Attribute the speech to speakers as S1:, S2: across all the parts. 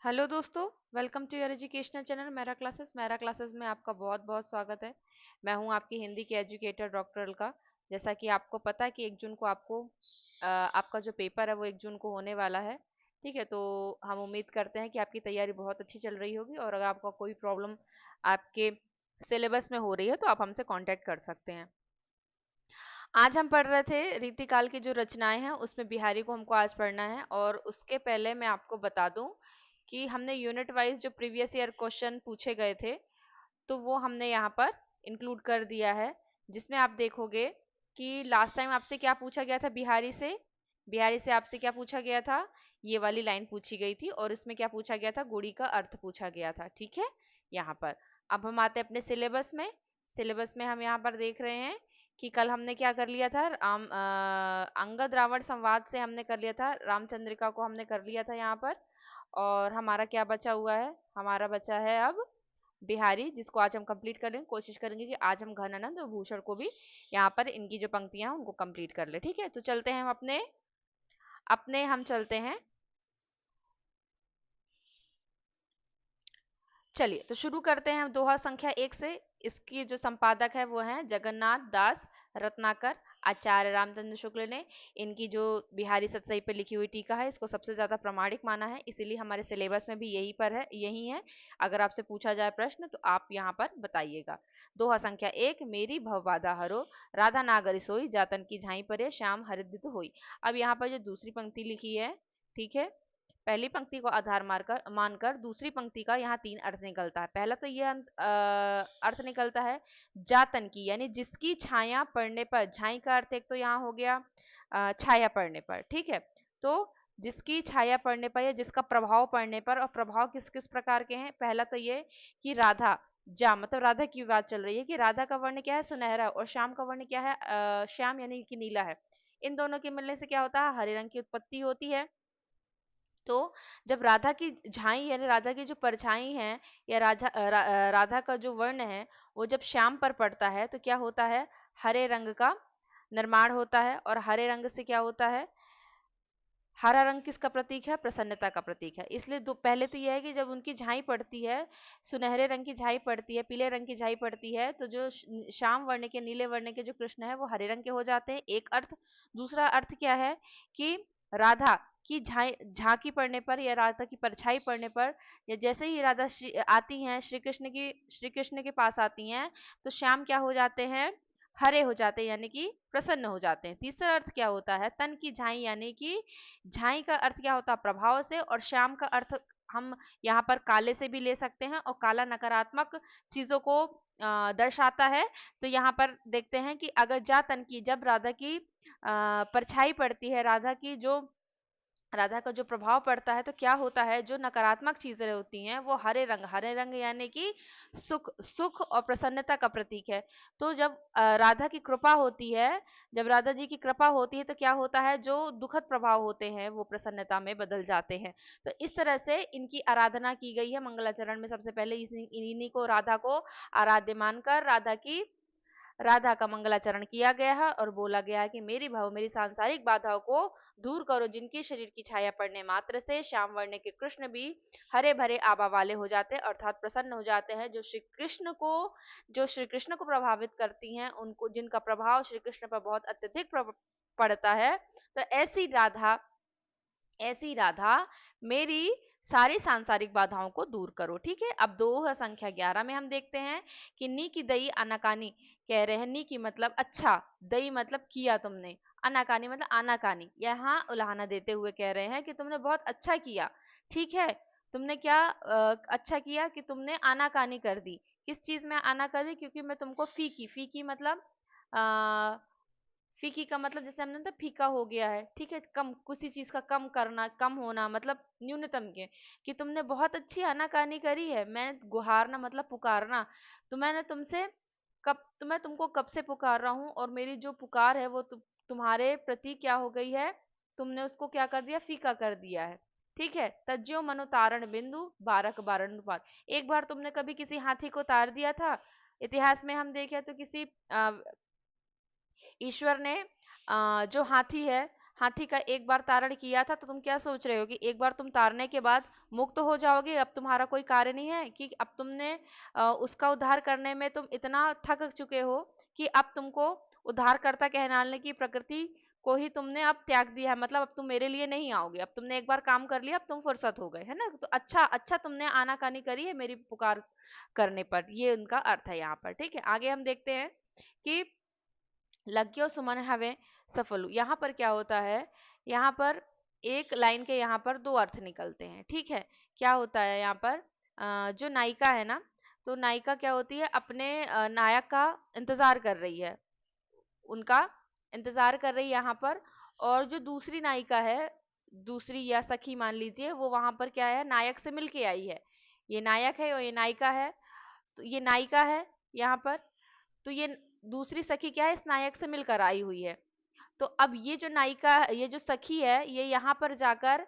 S1: Hello दोस्तों, welcome to your educational channel मेरा classes में आपका बहुत बहुत स्वागत है। मैं हूं आपकी हिंदी के एजुकेटर डॉक्टर अलका। जैसा कि आपको पता है कि 1 जून को आपका जो पेपर है वो 1 जून को होने वाला है। ठीक है, तो हम उम्मीद करते हैं कि आपकी तैयारी बहुत अच्छी चल रही होगी और अगर आपका कोई प्रॉब्लम आपके सिलेबस में हो रही है तो आप हमसे कांटेक्ट कर सकते हैं। आज हम पढ़ रहे थे रीतिकाल की जो रचनाएं हैं उसमें बिहारी को हमको आज पढ़ना है। और उसके पहले मैं आपको बता दूं कि हमने यूनिट वाइज जो प्रीवियस ईयर क्वेश्चन पूछे गए थे तो वो हमने यहाँ पर इंक्लूड कर दिया है। जिसमें आप देखोगे कि लास्ट टाइम आपसे क्या पूछा गया था बिहारी से आपसे क्या पूछा गया था, ये वाली लाइन पूछी गई थी और इसमें क्या पूछा गया था, गुड़ी का अर्थ पूछा गया था। ठीक है, यहाँ पर अब हम आते हैं अपने सिलेबस में हम यहाँ पर देख रहे हैं कि कल हमने क्या कर लिया था, अंगद रावण संवाद से हमने कर लिया था, रामचंद्रिका को हमने कर लिया था यहाँ पर। और हमारा क्या बचा हुआ है, हमारा बचा है अब बिहारी, जिसको आज हम कंप्लीट करेंगे। कोशिश करेंगे कि आज हम घनानंद और भूषण को भी यहाँ पर इनकी जो पंक्तियां हैं उनको कंप्लीट कर ले। ठीक है, तो चलते हैं हम अपने अपने हम चलते हैं। चलिए तो शुरू करते हैं हम दोहा संख्या 1 से। इसकी जो संपादक है वो हैं जगन्नाथ दास रत्नाकर, आचार्य रामचंद्र शुक्ल ने इनकी जो बिहारी सतसई पे लिखी हुई टीका है इसको सबसे ज्यादा प्रामाणिक माना है, इसीलिए हमारे सिलेबस में भी यही है। अगर आपसे पूछा जाए प्रश्न तो आप यहाँ पर बताइएगा। दोहा संख्या 1, मेरी भवबाधा हरो, राधा नागरी सोई, जातन की झाई परे, श्याम हरिद्र होई। अब यहाँ पर जो दूसरी पंक्ति लिखी है, ठीक है, पहली पंक्ति को आधार मानकर दूसरी पंक्ति का यहाँ 3 अर्थ निकलता है। पहला तो ये अर्थ निकलता है जातन की, यानी जिसकी छाया पड़ने पर, झाई का अर्थ एक तो यहाँ हो गया छाया पड़ने पर। ठीक है, तो जिसकी छाया पड़ने पर या जिसका प्रभाव पड़ने पर, और प्रभाव किस किस प्रकार के हैं, पहला तो ये कि राधा, जा मतलब राधा की बात चल रही है कि राधा का वर्ण क्या है, सुनहरा, और श्याम का वर्ण क्या है, श्याम यानी कि नीला है। इन दोनों के मिलने से क्या होता है, हरे रंग की उत्पत्ति होती है। तो जब राधा की झाई यानी राधा की जो परछाई है या राधा का जो वर्ण है वो जब श्याम पर पड़ता है तो क्या होता है, हरे रंग का निर्माण होता है। और हरे रंग से क्या होता है, हरा रंग किसका प्रतीक है, प्रसन्नता का प्रतीक है। इसलिए दो पहले तो यह है कि जब उनकी झाई पड़ती है, सुनहरे रंग की झाई पड़ती है, पीले रंग की झाई पड़ती है, तो जो श्याम वर्ण के, नीले वर्ण के जो कृष्ण है वो हरे रंग के हो जाते हैं, एक अर्थ। दूसरा अर्थ क्या है कि राधा की झांकी पड़ने पर या राधा की परछाई पड़ने पर, या जैसे ही राधा आती हैं श्री कृष्ण के पास आती हैं तो श्याम क्या हो जाते हैं, हरे हो जाते हैं, यानी कि प्रसन्न हो जाते हैं। तीसरा अर्थ क्या होता है, तन की झाई, यानी कि झाई का अर्थ क्या होता है, प्रभाव से। और श्याम का अर्थ हम यहाँ पर काले से भी ले सकते हैं, और काला नकारात्मक चीजों को दर्शाता है। तो यहाँ पर देखते हैं कि अगर जा तन की, जब राधा की परछाई पड़ती है, राधा का जो प्रभाव पड़ता है तो क्या होता है, जो नकारात्मक चीजें होती हैं वो हरे रंग यानी कि सुख और प्रसन्नता का प्रतीक है। तो जब राधा की कृपा होती है, जब राधा जी की कृपा होती है तो क्या होता है, जो दुखद प्रभाव होते हैं वो प्रसन्नता में बदल जाते हैं। तो इस तरह से इनकी आराधना की गई है मंगलाचरण में। सबसे पहले इन्हीं को, राधा को आराध्य मानकर राधा का मंगलाचरण किया गया है और बोला गया है कि मेरी सांसारिक बाधाओं को दूर करो, जिनकी शरीर की छाया पड़ने मात्र से श्याम वर्ण के कृष्ण भी हरे भरे आभा वाले हो जाते हैं, अर्थात प्रसन्न हो जाते हैं। जो श्री कृष्ण को प्रभावित करती हैं, उनको जिनका प्रभाव श्री कृष्ण पर बहुत अत्यधिक पड़ता है, तो ऐसी राधा मेरी सारी सांसारिक बाधाओं को दूर करो। ठीक है, अब दोहा संख्या 11 में हम देखते हैं कि नी की दई अनाकानी, कह रहे हैं नी की मतलब अच्छा, दई मतलब किया तुमने, अनाकानी मतलब आनाकानी, यहाँ उलाहना देते हुए कह रहे हैं कि तुमने बहुत अच्छा किया। ठीक है, तुमने क्या अच्छा किया कि तुमने आनाकानी कर दी। किस चीज में आनाकानी, क्योंकि मैं तुमको फीकी, फीकी मतलब फीकी का मतलब जैसे हमने तो फीका हो गया है। ठीक है, कम, किसी चीज का कम करना, कम होना, मतलब न्यूनतम के, कि तुमने बहुत अच्छी आनाकानी करी है। मैं गुहारना मतलब पुकारना, तो मैंने मैं तुमको कब से पुकार रहा हूँ, और मेरी जो पुकार है वो तुम्हारे प्रति क्या हो गई है, तुमने उसको क्या कर दिया, फीका कर दिया है। ठीक है, तज्जो मनो तारण बिंदु, बारक बारण पार। एक बार तुमने कभी किसी हाथी को तार दिया था। इतिहास में हम देखें तो किसी ईश्वर ने जो हाथी है, हाँ ठीक है, एक बार तारण किया था तो तुम क्या सोच रहे हो कि एक बार तुम तारने के बाद मुक्त हो जाओगे, अब तुम्हारा कोई कार्य नहीं है, कि अब तुमने उसका उद्धार करने में तुम इतना थक चुके हो कि अब तुमको उद्धारकर्ता कहलाने की प्रकृति को ही तुमने अब त्याग दिया है, मतलब अब तुम मेरे लिए नहीं आओगे, अब तुमने एक बार काम कर लिया, अब तुम फुर्सत हो गए, है ना। तो अच्छा अच्छा तुमने आनाकानी करी है मेरी पुकार करने पर, ये उनका अर्थ है यहाँ पर। ठीक है, आगे हम देखते हैं कि लग्यो सुमन हवे सफलु। यहाँ पर क्या होता है, यहाँ पर एक लाइन के यहाँ पर दो अर्थ निकलते हैं। ठीक है, क्या होता है यहाँ पर, जो नायिका है ना, तो नायिका क्या होती है, अपने नायक का इंतजार कर रही है, उनका इंतजार कर रही है यहाँ पर। और जो दूसरी नायिका है, दूसरी या सखी मान लीजिए, वो वहां पर क्या है, नायक से मिलके आई है। ये नायक है और ये नायिका है, तो ये नायिका है यहाँ पर, तो ये दूसरी सखी क्या है, इस नायक से मिलकर आई हुई है। तो अब ये जो नायिका, ये जो सखी है, ये यहाँ पर जाकर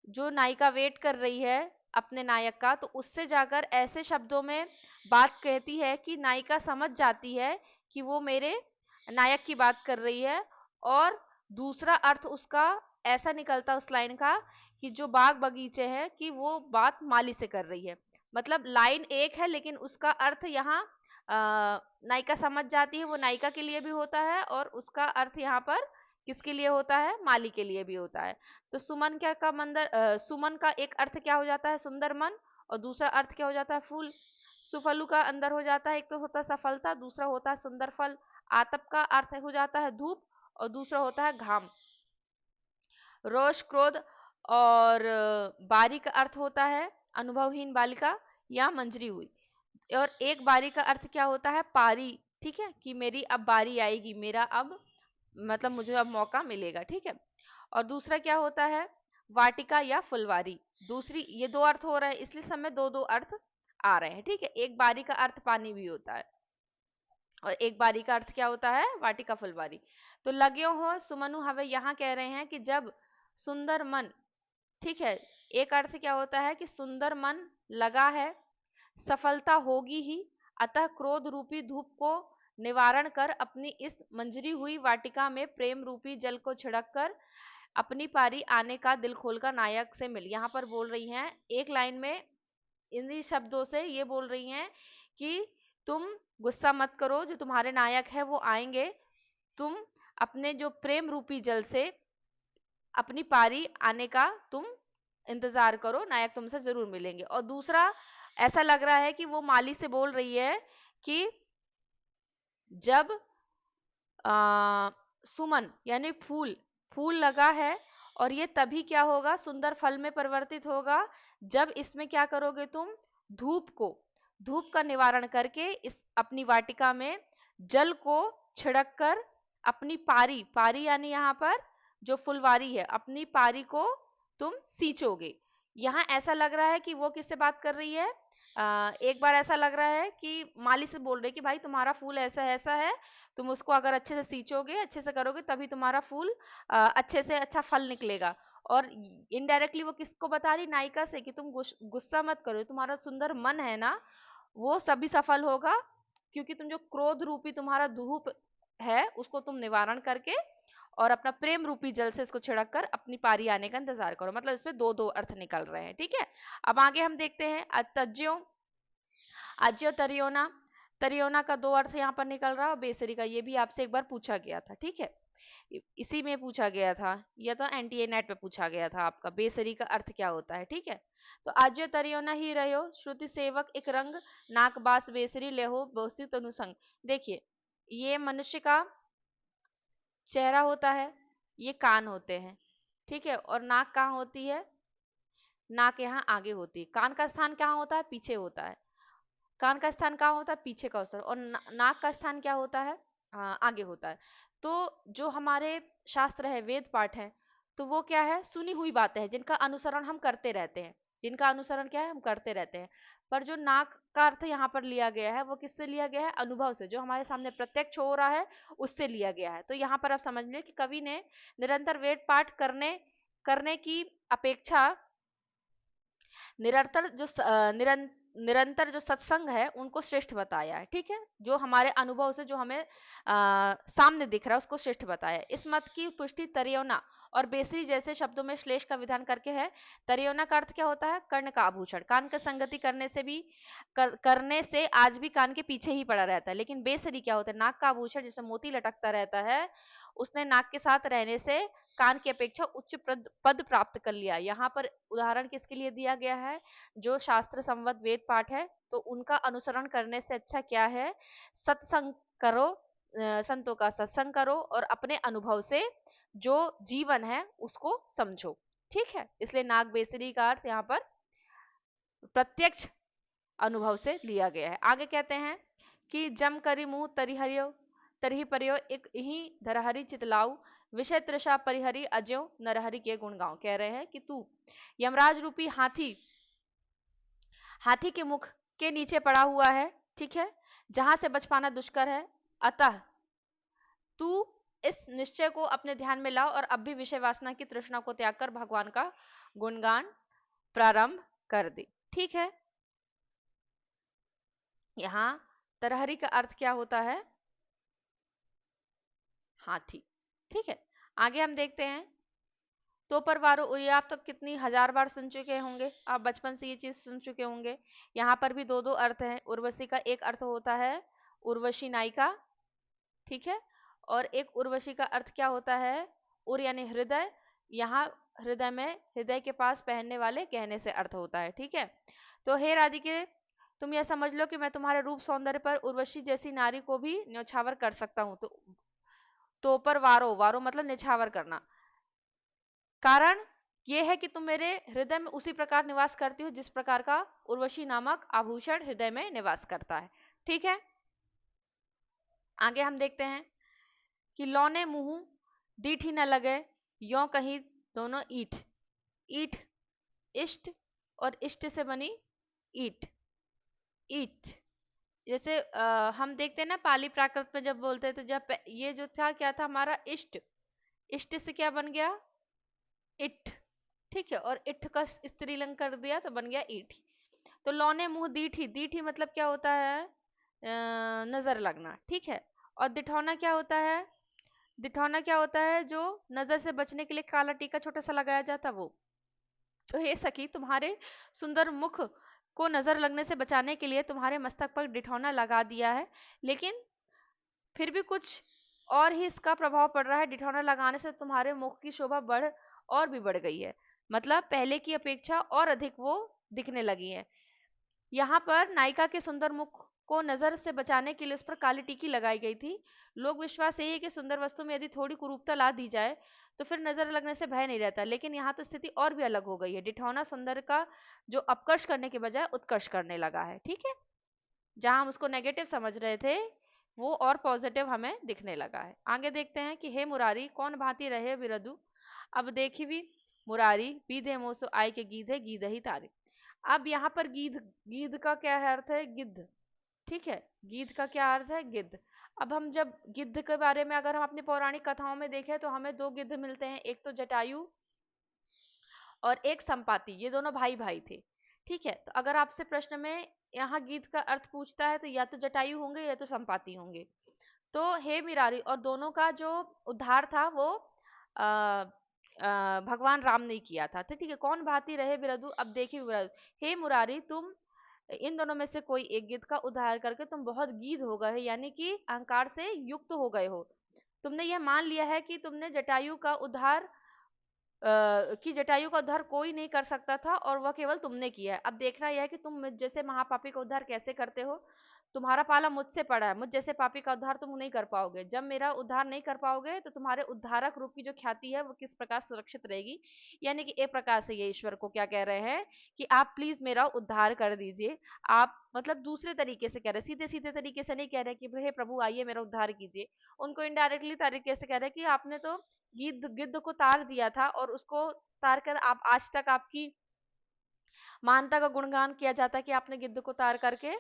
S1: जो नायिका वेट कर रही है अपने नायक का, तो उससे जाकर ऐसे शब्दों में बात कहती है कि नायिका समझ जाती है कि वो मेरे नायक की बात कर रही है। और दूसरा अर्थ उसका ऐसा निकलता उस लाइन का कि जो बाग बगीचे हैं, कि वो बात माली से कर रही है। मतलब लाइन एक है लेकिन उसका अर्थ यहाँ नायिका समझ जाती है, वो नायिका के लिए भी होता है, और उसका अर्थ यहाँ पर किसके लिए होता है, माली के लिए भी होता है। तो सुमन क्या का मंदर, सुमन का एक अर्थ क्या हो जाता है, सुंदर मन, और दूसरा अर्थ क्या हो जाता है, फूल। सुफलु का अंदर हो जाता है, एक तो होता है सफलता, दूसरा होता है सुंदर फल। आतप का अर्थ हो जाता है धूप, और दूसरा होता है घाम। रोष क्रोध और बारी का अर्थ होता है अनुभवहीन बालिका या मंजरी हुई। और एक बारी का अर्थ क्या होता है, पारी। ठीक है, कि मेरी अब बारी आएगी, मेरा अब मतलब मुझे अब मौका मिलेगा। ठीक है, और दूसरा क्या होता है, वाटिका या फुलवारी। दूसरी, ये दो अर्थ हो रहे हैं, इसलिए सब में दो दो अर्थ आ रहे हैं। ठीक है, एक बारी का अर्थ पानी भी होता है, और एक बारी का अर्थ क्या होता है, वाटिका फुलवारी। तो लग्यो हो सुमनु हवे, यहाँ कह रहे हैं कि जब सुंदर मन, ठीक है, एक अर्थ क्या होता है कि सुंदर मन लगा है, सफलता होगी ही, अतः क्रोध रूपी धूप को निवारण कर अपनी इस मंजरी हुई वाटिका में प्रेम रूपी जल को छिड़क कर अपनी पारी आने का दिल खोलकर नायक से मिल। यहाँ पर बोल रही हैं एक लाइन में, इन्हीं शब्दों से ये बोल रही हैं कि तुम गुस्सा मत करो, जो तुम्हारे नायक है वो आएंगे, तुम अपने जो प्रेम रूपी जल से अपनी पारी आने का तुम इंतजार करो, नायक तुमसे जरूर मिलेंगे। और दूसरा ऐसा लग रहा है कि वो माली से बोल रही है कि जब सुमन यानी फूल, फूल लगा है, और ये तभी क्या होगा, सुंदर फल में परिवर्तित होगा, जब इसमें क्या करोगे तुम, धूप को, धूप का निवारण करके इस अपनी वाटिका में जल को छिड़क कर अपनी पारी, पारी यानी यहाँ पर जो फुलवारी है, अपनी पारी को तुम सींचोगे। यहाँ ऐसा लग रहा है कि वो किससे बात कर रही है, एक बार ऐसा लग रहा है कि माली से बोल रही है कि भाई तुम्हारा फूल ऐसा ऐसा है, तुम उसको अगर अच्छे से सींचोगे, अच्छे से करोगे, तभी तुम्हारा फूल अच्छे से अच्छा फल निकलेगा। और इनडायरेक्टली वो किसको बता रही, नायिका से, कि तुम गुस्सा मत करो, तुम्हारा सुंदर मन है ना, वो सभी सफल होगा, क्योंकि तुम जो क्रोध रूपी तुम्हारा धूप है उसको तुम निवारण करके और अपना प्रेम रूपी जल से इसको छिड़क कर अपनी पारी आने का इंतजार करो। मतलब इसमें दो दो अर्थ निकल रहे हैं। ठीक है, अब आगे हम देखते हैं अतज्यो, आज्यो तरियोना। तरियोना का दो अर्थ यहाँ पर निकल रहा है, और बेसरी का, ये भी आपसे एक बार पूछा गया था। ठीक है, इसी में पूछा गया था, या तो एनटीए नेट पे पूछा गया था आपका, बेसरी का अर्थ क्या होता है। ठीक है, तो आज्य तरियोना ही रहो श्रुति सेवक एक रंग, नाक बास बेसरी लेहो बहुसी तनुसंग। देखिए, ये मनुष्य का चेहरा होता है, ये कान होते हैं। ठीक है, और नाक कहाँ होती है, नाक यहाँ आगे होती है, कान का स्थान कहाँ होता है, पीछे होता है। कान का स्थान कहाँ होता है, पीछे का होता है, और नाक का स्थान क्या होता है, आगे होता है। तो जो हमारे शास्त्र है, वेद पाठ है, तो वो क्या है, सुनी हुई बातें हैं जिनका अनुसरण हम करते रहते हैं, जिनका अनुसरण क्या है, हम करते रहते हैं। पर जो नाक का अर्थ यहाँ पर लिया गया है, वो किससे लिया गया है, अनुभव से, जो हमारे सामने प्रत्यक्ष हो रहा है उससे लिया गया है। तो यहाँ पर आप समझ लें कि कवि ने निरंतर वेद पाठ करने की अपेक्षा निरंतर जो निरंतर जो सत्संग है उनको श्रेष्ठ बताया है। ठीक है, जो हमारे अनुभव से जो हमें सामने दिख रहा है उसको श्रेष्ठ बताया है। इस मत की पुष्टि तरियोना और बेसरी जैसे शब्दों में श्लेष का विधान करके है। तरियोना का अर्थ क्या होता है? कर्ण का आभूषण। कान का संगति करने से भी करने से आज भी कान के पीछे ही पड़ा रहता है। लेकिन बेसरी क्या होता है? नाक का आभूषण, जिसमें मोती लटकता रहता है, उसने नाक के साथ रहने से कान की अपेक्षा उच्च पद प्राप्त कर लिया। यहाँ पर उदाहरण किसके लिए दिया गया है? जो शास्त्र संवत वेद पाठ है, तो उनका अनुसरण करने से अच्छा क्या है? सत्संग करो, संतों का सत्संग करो और अपने अनुभव से जो जीवन है उसको समझो। ठीक है, इसलिए नाग बेसरी का अर्थ यहाँ पर प्रत्यक्ष अनुभव से लिया गया है। आगे कहते हैं कि जम करी मुंह तरिहरियो तरही परियो एक ही धरहरी चितलाऊ विषय तृषा परिहरी अजयो नरहरि के गुण गाओ। कह रहे हैं कि तू यमराज रूपी हाथी हाथी के मुख के नीचे पड़ा हुआ है, ठीक है, जहां से बच पाना दुष्कर है। अतः तू इस निश्चय को अपने ध्यान में लाओ और अब भी विषय वासना की तृष्णा को त्याग कर भगवान का गुणगान प्रारंभ कर दे। ठीक है, यहां तरहरी का अर्थ क्या होता है? हाथी। ठीक है, आगे हम देखते हैं। तो परवारो, ये आप तो कितनी हजार बार सुन चुके होंगे, आप बचपन से ये चीज सुन चुके होंगे। यहाँ पर भी दो दो अर्थ हैं। उर्वशी का एक अर्थ होता है उर्वशी नायिका, ठीक है, और एक उर्वशी का अर्थ क्या होता है? उर यानी हृदय, यहाँ हृदय में, हृदय के पास पहनने वाले गहने से अर्थ होता है। ठीक है, तो हे राधिके, तुम यह समझ लो कि मैं तुम्हारे रूप सौंदर्य पर उर्वशी जैसी नारी को भी न्यौछावर कर सकता हूँ। तो पर वारो, वारो मतलब निछावर करना। कारण यह है कि तुम मेरे हृदय में उसी प्रकार निवास करती हो जिस प्रकार का उर्वशी नामक आभूषण हृदय में निवास करता है। ठीक है, आगे हम देखते हैं कि लौने मुंह दीठी न लगे यों कहीं दोनों ईठ। ईठ इष्ट और इष्ट से बनी ईट। ईट जैसे हम देखते हैं ना पाली प्राकृत में जब बोलते थे, जब ये जो था क्या था हमारा इष्ट, इष्ट से क्या बन गया? इट। ठीक है, और इठ का स्त्रीलिंग कर दिया तो बन गया ईठ। तो लौने मुंह दीठी, दीठी मतलब क्या होता है? नजर लगना। ठीक है, और दिठौना क्या होता है? दिठौना क्या होता है? जो नजर से बचने के लिए काला टीका छोटा सा लगाया जाता वो। तो हे सखी, तुम्हारे सुंदर मुख को नजर लगने से बचाने के लिए तुम्हारे मस्तक पर दिठौना लगा दिया है, लेकिन फिर भी कुछ और ही इसका प्रभाव पड़ रहा है। दिठौना लगाने से तुम्हारे मुख की शोभा और भी बढ़ गई है, मतलब पहले की अपेक्षा और अधिक वो दिखने लगी है। यहाँ पर नायिका के सुंदर मुख को नजर से बचाने के लिए उस पर काली टीकी लगाई गई थी। लोग विश्वास यही है कि सुंदर वस्तु में यदि थोड़ी कुरूपता ला दी जाए तो फिर नजर लगने से भय नहीं रहता, लेकिन यहाँ तो स्थिति और भी अलग हो गई है। दिठौना सुंदर का जो अपकर्ष करने के बजाय उत्कर्ष करने लगा है। ठीक है, जहां हम उसको नेगेटिव समझ रहे थे वो और पॉजिटिव हमें दिखने लगा है। आगे देखते हैं कि हे मुरारी कौन भांति रहे बिरदु, अब देखी भी मुरारी बीधे मोसो आय के गीधे गीध ही तारी। अब यहाँ पर गीध, गीध का क्या है अर्थ है? गिद्ध। ठीक है, गीध का क्या अर्थ है? गिद्ध। अब हम जब गिद्ध के बारे में अगर हम अपनी पौराणिक कथाओं में देखें तो हमें दो गिद्ध मिलते हैं, एक तो जटायु और एक संपाति। ये दोनों भाई भाई थे। ठीक है, तो अगर आपसे प्रश्न में यहाँ गीत का अर्थ पूछता है तो या तो जटायु होंगे या तो संपाति होंगे। तो हे मिरारी, और दोनों का जो उद्धार था वो भगवान राम ने किया था। तो ठीक है, कौन भांति रहे बिरदु, अब देखिए बिरदु, हे मुरारी, तुम इन दोनों में से कोई एक गिद्ध का उद्धार करके तुम बहुत गीध हो गए, यानी कि अहंकार से युक्त हो गए हो। तुमने यह मान लिया है कि तुमने जटायु का उद्धार कि जटायु का उद्धार कोई नहीं कर सकता था और वह केवल तुमने किया है। अब देखना यह है कि तुम मुझ जैसे महापापी का उद्धार कैसे करते हो। तुम्हारा पाला मुझसे पड़ा है, मुझ जैसे पापी का उद्धार तुम नहीं कर पाओगे। जब मेरा उद्धार नहीं कर पाओगे तो तुम्हारे उद्धारक रूप की जो ख्याति है वो किस प्रकार सुरक्षित रहेगी। यानी कि एक प्रकार से ये ईश्वर को क्या कह रहे हैं कि आप प्लीज मेरा उद्धार कर दीजिए। आप मतलब दूसरे तरीके से कह रहे, सीधे सीधे तरीके से नहीं कह रहे कि हे प्रभु आइए मेरा उद्धार कीजिए। उनको इनडायरेक्टली तरीके से कह रहे कि आपने तो गिद्ध गिद्ध को तार दिया था और उसको तार कर आप आज तक आपकी मानता का गुणगान किया जाता है कि आपने गिद्ध को तार करके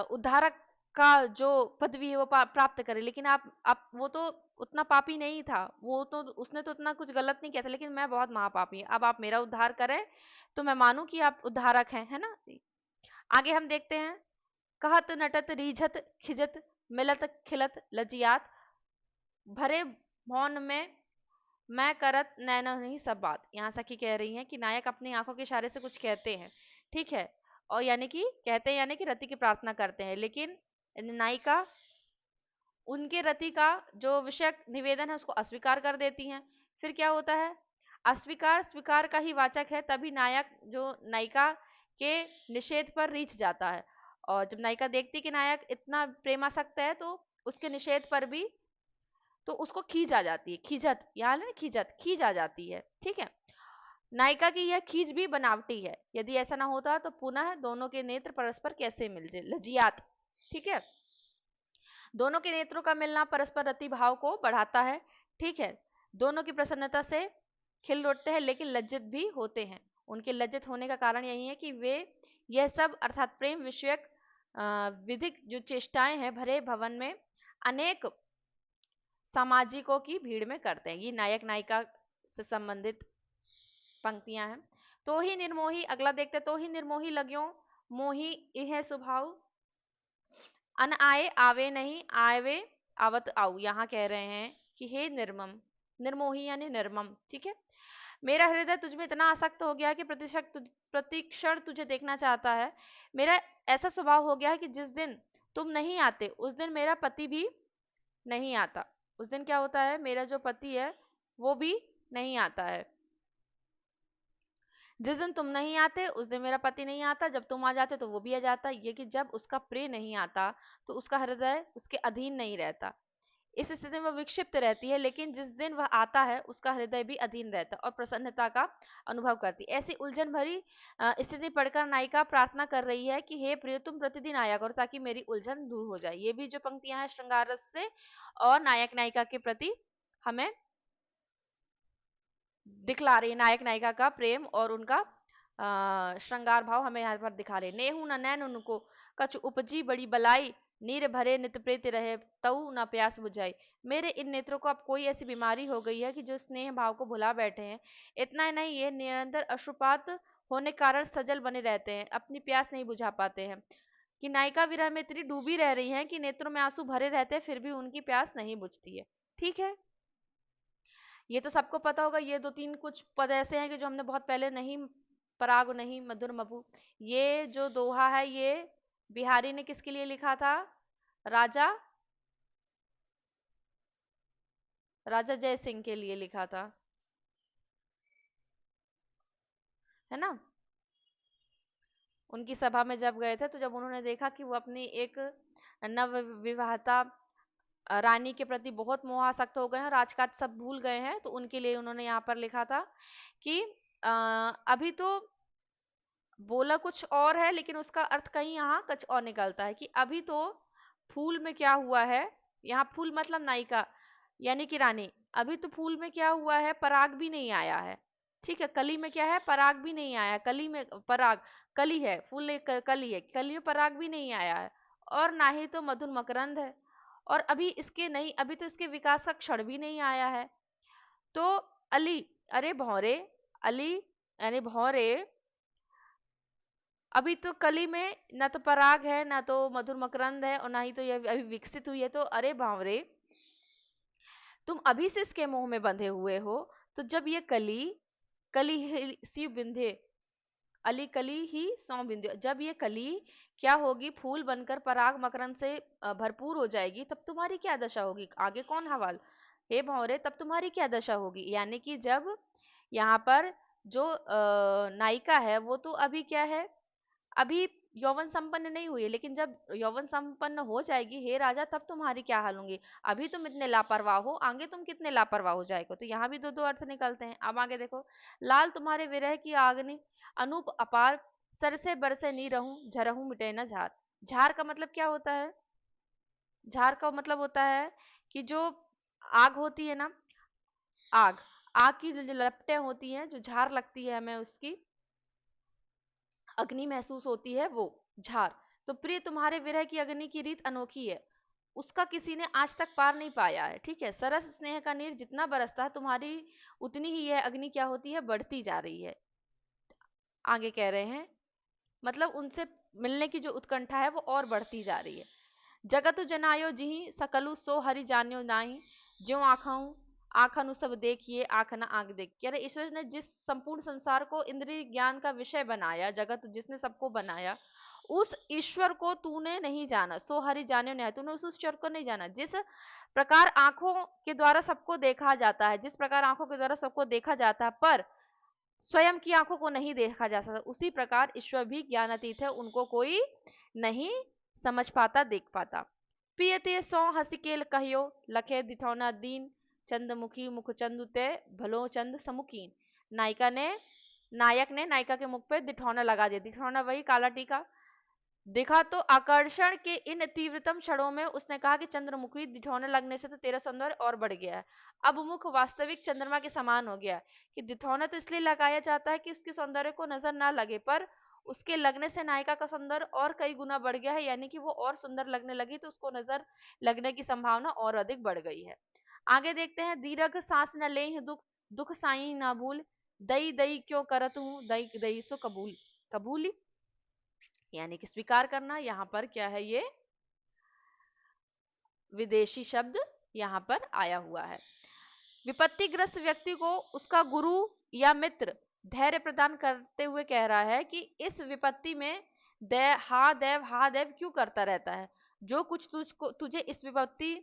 S1: उद्धारक का जो पदवी है वो प्राप्त करे। लेकिन आप वो तो उतना पापी नहीं था, वो तो उसने तो उतना कुछ गलत नहीं किया था, लेकिन मैं बहुत महापापी हूँ। अब आप मेरा उद्धार करें तो मैं मानूं कि आप उद्धारक हैं, है ना। आगे हम देखते हैं, कहत नटत रीझत खिजत मिलत खिलत लजियात, भरे मौन में मैं करत नैना नहीं सब बात। यहाँ सखी कह रही हैं कि नायक अपनी आंखों के इशारे से कुछ कहते हैं, ठीक है, और यानी कि कहते हैं, यानी कि रति की प्रार्थना करते हैं, लेकिन नायिका उनके रति का जो विषय निवेदन है उसको अस्वीकार कर देती हैं। फिर क्या होता है, अस्वीकार स्वीकार का ही वाचक है, तभी नायक जो नायिका के निषेध पर रीछ जाता है। और जब नायिका देखती कि नायक इतना प्रेमासक्त है तो उसके निषेध पर भी तो उसको खींच आ जाती है, खींचत, यहाँ ना खींचत, खींच आ जाती है, ठीक है। नायिका की यह खींच भी बनावटी है, यदि ऐसा ना होता तो पुनः दोनों के नेत्र परस्पर कैसे मिलते, लजियात, ठीक है। दोनों के नेत्रों का मिलना परस्पर रति भाव को बढ़ाता है, ठीक है। दोनों की प्रसन्नता से खिल उठते हैं, लेकिन लज्जित भी होते हैं। उनके लज्जित होने का कारण यही है कि वे यह सब अर्थात प्रेम विषयक विधिक जो चेष्टाएं हैं भरे भवन में अनेक सामाजिकों की भीड़ में करते हैं। ये नायक नायिका से संबंधित पंक्तियां हैं। तो ही निर्मोही, अगला देखते, तो ही निर्मोही लग्यो मोही इह स्वभाव, अन आए आवे नहीं आवे आवत आऊ। यहाँ कह रहे हैं कि हे निर्मम, निर्मोही यानी निर्मम, ठीक है। मेरा हृदय तुझमें इतना आसक्त हो गया है कि प्रतिक्षण तुझे देखना चाहता है। मेरा ऐसा स्वभाव हो गया है कि जिस दिन तुम नहीं आते उस दिन मेरा पति भी नहीं आता। उस दिन क्या होता है, मेरा जो पति है वो भी नहीं आता है। जिस दिन तुम नहीं आते उस दिन मेरा पति नहीं आता, जब तुम आ जाते तो वो भी आ जाता। ये कि जब उसका प्रिय नहीं आता तो उसका हृदय उसके अधीन नहीं रहता, इस स्थिति में वह विक्षिप्त रहती है, लेकिन जिस दिन वह आता है उसका हृदय भी अधीन रहता है और प्रसन्नता का अनुभव करती है। ऐसी उलझन भरी स्थिति पढ़कर नायिका प्रार्थना कर रही है कि हे प्रिय तुम प्रतिदिन आया करो ताकि मेरी उलझन दूर हो जाए। ये भी जो पंक्तियां हैं श्रृंगार रस से और नायक नायिका के प्रति हमें दिखला रही है, नायक नायिका का प्रेम और उनका श्रृंगार भाव हमें यहाँ पर दिखा रहे। नेहू न नैन उनको कछ उपजी बड़ी बलाई, नीर भरे नित प्रीत रहे तऊ न प्यास बुझाई। मेरे इन नेत्रों को अब कोई ऐसी बीमारी हो गई है कि जो स्नेह भाव को भुला बैठे हैं। इतना ही नहीं, ये निरंतर अश्रुपात होने कारण सजल बने रहते हैं, अपनी प्यास नहीं बुझा पाते हैं। कि नायिका विरह में इतनी डूबी रह रही हैं कि नेत्रों में आंसू भरे रहते हैं, फिर भी उनकी प्यास नहीं बुझती है, ठीक है। ये तो सबको पता होगा। ये दो तीन कुछ पद ऐसे हैं कि जो हमने बहुत पहले, नहीं पराग नहीं मधुर मबू, ये जो दोहा है ये बिहारी ने किसके लिए लिखा था, राजा राजा जय सिंह के लिए लिखा था, है ना। उनकी सभा में जब गए थे तो जब उन्होंने देखा कि वो अपनी एक नव विवाहता रानी के प्रति बहुत मोहासक्त हो गए हैं, राजकाज सब भूल गए हैं, तो उनके लिए उन्होंने यहाँ पर लिखा था कि अभी तो बोला कुछ और है लेकिन उसका अर्थ कहीं यहाँ कुछ और निकलता है कि अभी तो फूल में क्या हुआ है, यहाँ फूल मतलब नायिका यानी कि रानी, अभी तो फूल में क्या हुआ है, पराग भी नहीं आया है, ठीक है। कली में क्या है, पराग भी नहीं आया, कली में पराग, कली है, फूल एक कली है, कली में पराग भी नहीं आया है, और ना ही तो मधुर मकरंद है, और अभी इसके नहीं, अभी तो इसके विकास का क्षण भी नहीं आया है। तो अली, अरे भौरे, अली यानी भौरे, अभी तो कली में ना तो पराग है ना तो मधुर मकरंद है और ना ही तो यह अभी विकसित हुई है, तो अरे भावरे तुम अभी से इसके मोह में बंधे हुए हो। तो जब ये कली, कली ही सी बिंधे, अली कली ही सौ बिंदु, जब ये कली क्या होगी, फूल बनकर पराग मकरंद से भरपूर हो जाएगी, तब तुम्हारी क्या दशा होगी, आगे कौन हवाल, हे भौरे तब तुम्हारी क्या दशा होगी। यानी कि जब यहाँ पर जो नायिका है वो तो अभी क्या है, अभी यौवन संपन्न नहीं हुई है, लेकिन जब यौवन संपन्न हो जाएगी हे राजा तब तुम्हारी क्या हाल होंगी। अभी तुम इतने लापरवाह हो, आगे तुम कितने लापरवाह हो जाएगा। तो यहाँ भी दो दो अर्थ निकलते हैं। अब आगे देखो, लाल तुम्हारे विरह की आगनी अनूप अपार, सर से बरसे नी रहूं झरहूं मिटे न झार। झार का मतलब क्या होता है, झार का मतलब होता है कि जो आग होती है ना, आग, आग की जो लपटें होती हैं, जो झार लगती है हमें उसकी अग्नि महसूस होती है, वो झार। तो प्रिय तुम्हारे विरह की अग्नि की रीत अनोखी है, उसका किसी ने आज तक पार नहीं पाया है। ठीक है, सरस स्नेह का नीर जितना बरसता है तुम्हारी उतनी ही यह अग्नि क्या होती है, बढ़ती जा रही है। आगे कह रहे हैं मतलब उनसे मिलने की जो उत्कंठा है वो और बढ़ती जा रही है। जगत जनायो जिहि सकलु सो हरि जान्यो नाही, ज्यों आँखों आँखनु सब देखिए आँख न आँख देख। कह रहे ईश्वर ने जिस संपूर्ण संसार को इंद्रिय ज्ञान का विषय बनाया, जगत जिसने सबको बनाया, उस ईश्वर को तूने नहीं जाना। सो हरि जान्यो नहीं, तूने उस ईश्वर को नहीं जाना। जिस प्रकार आंखों के द्वारा सबको देखा जाता है, जिस प्रकार आंखों के द्वारा सबको देखा जाता है पर स्वयं की आंखों को नहीं देखा जा सकता, उसी प्रकार ईश्वर भी ज्ञानातीत है, उनको कोई नहीं समझ पाता, देख पाता। पियते सौ हसिकेल कहियो लखे दिठौना दीन, चंदमुखी मुख चंदु ते भलो चंद समुखीन। नायक ने नायिका के मुख पे दिठौना लगा दिया। दिठौना वही काला टीका। देखा तो आकर्षण के इन तीव्रतम क्षणों में उसने कहा कि चंद्रमुखी, दिठौने लगने से तो तेरा सौंदर्य और बढ़ गया है। अब मुख वास्तविक चंद्रमा के समान हो गया कि दिठौना तो इसलिए लगाया जाता है कि उसके सौंदर्य को नजर ना लगे, पर उसके लगने से नायिका का सौंदर्य और कई गुना बढ़ गया है, यानी कि वो और सुंदर लगने लगी, तो उसको नजर लगने की संभावना और अधिक बढ़ गई है। आगे देखते हैं, दीर्घ सांस न ले दुख, दुख साई ना भूल, दई दई क्यों करत हूँ, दई दई सो कबूल। कबूली यानी कि स्वीकार करना। यहाँ पर क्या है, ये विदेशी शब्द यहाँ पर आया हुआ है। विपत्तिग्रस्त व्यक्ति को उसका गुरु या मित्र धैर्य प्रदान करते हुए कह रहा है कि इस विपत्ति में हा देव क्यों करता रहता है। जो कुछ तुझे इस विपत्ति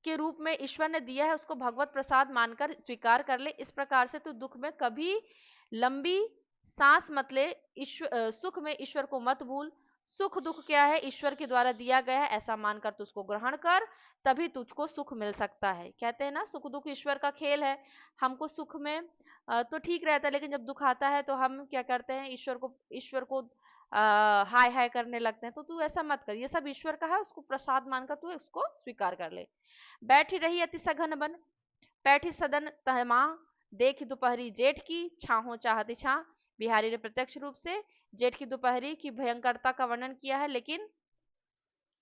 S1: के रूप में ईश्वर ने दिया है उसको भगवत प्रसाद मानकर स्वीकार कर ले। इस प्रकार से तू दुख में कभी लंबी सांस मत ले, सुख में ईश्वर को मत भूल। सुख दुख क्या है, ईश्वर के द्वारा दिया गया है, ऐसा मानकर तू उसको ग्रहण कर, तभी तुझको सुख मिल सकता है। कहते हैं ना, सुख दुख ईश्वर का खेल है। हमको सुख में तो ठीक रहता है, लेकिन जब दुख आता है तो हम क्या करते हैं, ईश्वर को हाय हाय करने लगते हैं। तो तू ऐसा मत कर, ये सब ईश्वर का है, उसको प्रसाद मानकर तू उसको स्वीकार कर ले। बैठी रही अति सघन बन, बैठी सदन तमा, देख दोपहरी जेठ की, छाहो चाहती छा। बिहारी ने प्रत्यक्ष रूप से जेठ की दोपहरी की भयंकरता का वर्णन किया है, लेकिन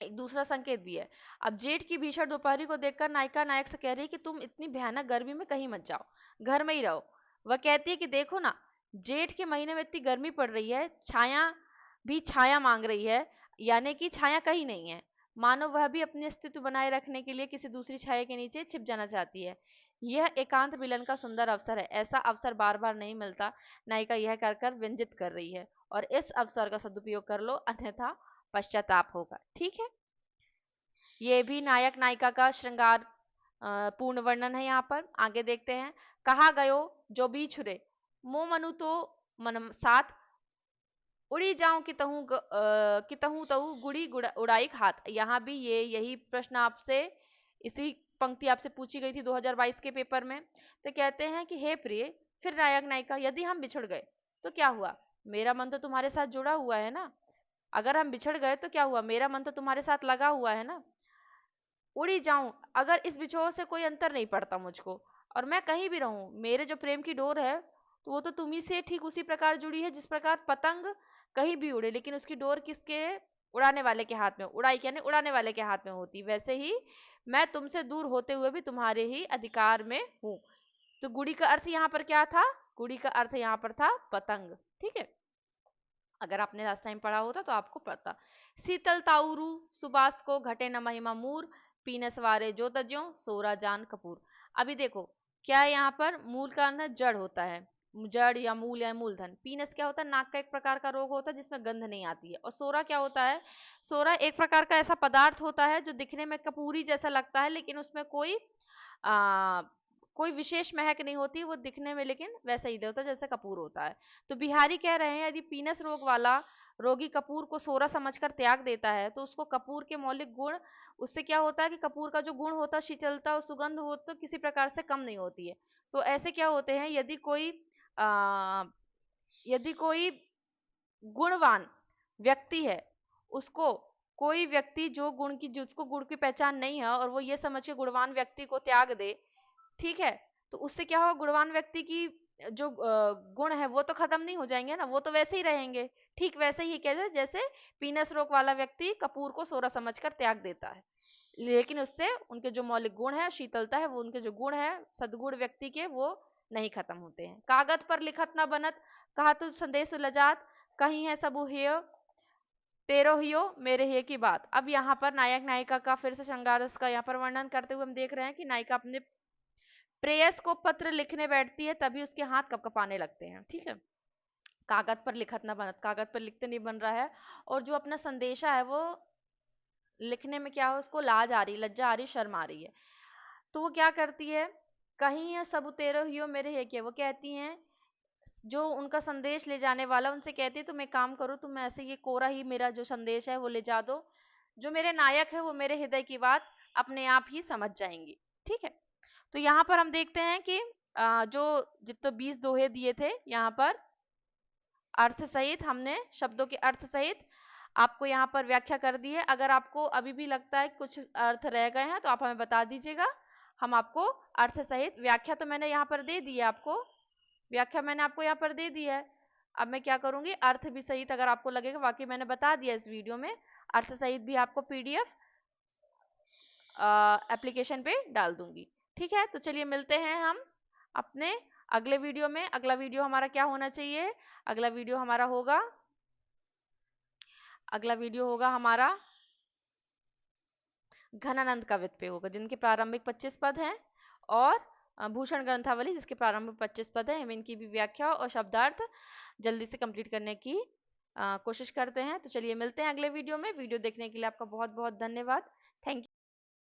S1: एक दूसरा संकेत भी है। अब जेठ की भीषण दोपहरी को देखकर नायिका नायक से कह रही है कि तुम इतनी भयानक गर्मी में कहीं मत जाओ, घर में ही रहो। वह कहती है कि देखो ना, जेठ के महीने में इतनी गर्मी पड़ रही है, छाया भी छाया मांग रही है, यानी कि छाया कहीं नहीं है, मानो वह भी अपनी अस्तित्व बनाए रखने के लिए किसी दूसरी छाया के नीचे छिप जाना चाहती है। यह एकांत मिलन का सुंदर अवसर है, ऐसा अवसर बार बार नहीं मिलता। नायिका यह कर व्यंजित कर रही है, और इस अवसर का सदुपयोग कर लो, अन्यथा पश्चाताप होगा। ठीक है, ये भी नायक नायिका का श्रृंगार पूर्ण वर्णन है। यहाँ पर आगे देखते हैं, कहा गयो जो भी छुरे, मो मनु तो मन साथ, उड़ी जाऊं कि तहू तहू गुड़ी उड़ाई खात। यहाँ भी ये यही प्रश्न आपसे, इसी पंक्ति आपसे पूछी गई थी 2022 के पेपर में। तो कहते हैं कि हे प्रिय, फिर नायक नायिका, यदि हम बिछड़ गए तो क्या हुआ, मेरा मन तो तुम्हारे साथ जुड़ा हुआ है ना। अगर हम बिछड़ गए तो क्या हुआ, मेरा मन तो तुम्हारे साथ लगा हुआ है ना। उड़ी जाऊं, अगर इस बिछोह से कोई अंतर नहीं पड़ता मुझको, और मैं कहीं भी रहूं, मेरे जो प्रेम की डोर है तो वो तो तुम्ही से ठीक उसी प्रकार जुड़ी है जिस प्रकार पतंग कहीं भी उड़े, लेकिन उसकी डोर किसके, उड़ाने वाले के हाथ में, उड़ाई यानी उड़ाने वाले के हाथ में होती। वैसे ही मैं तुमसे दूर होते हुए भी तुम्हारे ही अधिकार में हूं। तो गुड़ी का अर्थ यहाँ पर क्या था, गुड़ी का अर्थ यहाँ पर था पतंग। ठीक है, अगर आपने लास्ट टाइम पढ़ा होता तो आपको पता। शीतल ताउरू सुबास को घटे न महिमा मूर, पीनस वारे जो तज्यो सोरा जान कपूर। अभी देखो क्या है, यहाँ पर मूल का ना जड़ होता है, जड़ या मूल या मूलधन। पीनस क्या होता है, नाक का एक प्रकार का रोग होता है जिसमें गंध नहीं आती है। और सोरा क्या होता है, सोरा एक प्रकार का ऐसा पदार्थ होता है जो दिखने में कपूरी जैसा लगता है, लेकिन उसमें आ, कोई विशेष महक नहीं होती, वो दिखने में लेकिन वैसा ही होता है जैसे कपूर होता है। तो बिहारी कह रहे हैं, यदि पीनस रोग वाला रोगी कपूर को सोरा समझकर त्याग देता है तो उसको कपूर के मौलिक गुण, उससे क्या होता है कि कपूर का जो गुण होता है, शीतलता और सुगंध, वो तो किसी प्रकार से कम नहीं होती है। तो ऐसे क्या होते हैं, यदि कोई गुणवान व्यक्ति है, उसको कोई व्यक्ति जो गुण की, जिसको गुण की पहचान नहीं है, और वो ये समझ के गुणवान व्यक्ति को त्याग दे, ठीक है, तो उससे क्या होगा, गुणवान व्यक्ति की जो गुण है वो तो खत्म नहीं हो जाएंगे ना, वो तो वैसे ही रहेंगे। ठीक वैसे ही कैसे, जैसे पीनस रोग वाला व्यक्ति कपूर को सोरा समझकर त्याग देता है। लेकिन उससे उनके जो मौलिक गुण है, शीतलता है, वो उनके जो गुण है सद्गुण व्यक्ति के, वो नहीं खत्म होते हैं। कागज पर लिखत न बनत, कहा तू संदेश लजात, कहीं है सबू हेय, तेरो हियो मेरे हे की बात। अब यहाँ पर नायक नायिका का फिर से श्रृंगार रस का यहाँ पर वर्णन करते हुए हम देख रहे हैं कि नायिका अपने प्रेयस को पत्र लिखने बैठती है, तभी उसके हाथ कपकपाने लगते हैं। ठीक है, कागज पर लिखत ना बनत, कागज पर लिखते नहीं बन रहा है, और जो अपना संदेशा है वो लिखने में क्या है, उसको लाज आ रही, लज्जा आ रही, शर्म आ रही है। तो वो क्या करती है, कहीं है सब तेरो हियो मेरे हे के, वो कहती हैं, जो उनका संदेश ले जाने वाला उनसे कहती है तुम एक काम करो, तुम ऐसे ये कोरा ही मेरा जो संदेश है वो ले जा दो, जो मेरे नायक है वो मेरे हृदय की बात अपने आप ही समझ जाएंगी। ठीक है, तो यहाँ पर हम देखते हैं कि जो जितने 20 दोहे दिए थे, यहाँ पर अर्थ सहित हमने शब्दों के अर्थ सहित आपको यहाँ पर व्याख्या कर दी है। अगर आपको अभी भी लगता है कुछ अर्थ रह गए हैं तो आप हमें बता दीजिएगा, हम आपको अर्थ सहित व्याख्या तो मैंने यहाँ पर दे दी है, आपको व्याख्या मैंने आपको यहाँ पर दे दी है। अब मैं क्या करूंगी, अर्थ भी सहित अगर आपको लगेगा वाकई मैंने बता दिया इस वीडियो में, अर्थ सहित भी आपको पीडीएफ एप्लीकेशन पे डाल दूंगी। ठीक है, तो चलिए मिलते हैं हम अपने अगले वीडियो में। अगला वीडियो हमारा क्या होना चाहिए, अगला वीडियो हमारा होगा, अगला वीडियो होगा हमारा घनानंद कवित पे होगा, जिनके प्रारंभिक 25 पद हैं, और भूषण ग्रंथावली जिसके प्रारंभिक 25 पद हैं। हम इनकी भी व्याख्या और शब्दार्थ जल्दी से कंप्लीट करने की कोशिश करते हैं। तो चलिए मिलते हैं अगले वीडियो में। वीडियो देखने के लिए आपका बहुत बहुत धन्यवाद। Thank you.